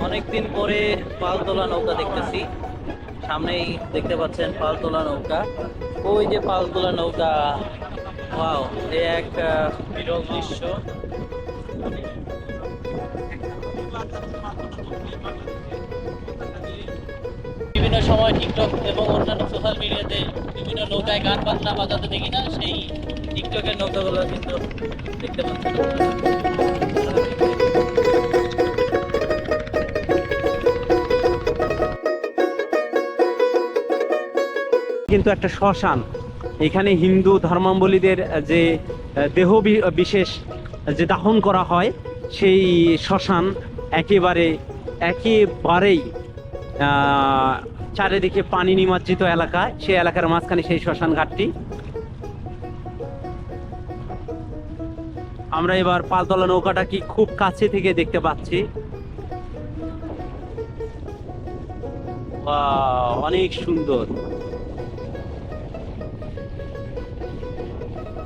অনেকদিন পরে পালতোলা নৌকা দেখতেছি। সামনেই দেখতে পাচ্ছেন পালতোলা নৌকা। ওই যে পালতোলা নৌকা, ওয়াও, এ এক বিরল দৃশ্য। বিভিন্ন সময় টিকটক এবং অন্যান্য সোশ্যাল মিডিয়াতে বিভিন্ন নৌকায় গান বাজনা বাজাতে দেখি না, সেই টিকটকের নৌকাগুলো কিন্তু দেখতে পাচ্ছেন। কিন্তু একটা শ্মশান, এখানে হিন্দু ধর্মাবলম্বীদের যে দেহ বিশেষ যে দাহন করা হয়, সেই শ্মশান একেবারেই চারিদিকে পানি নিমজ্জিত এলাকা, সেই এলাকার মাঝখানে সেই শ্মশান ঘাটটি। আমরা এবার পালতোলা নৌকাটা কি খুব কাছে থেকে দেখতে পাচ্ছি। অনেক সুন্দর।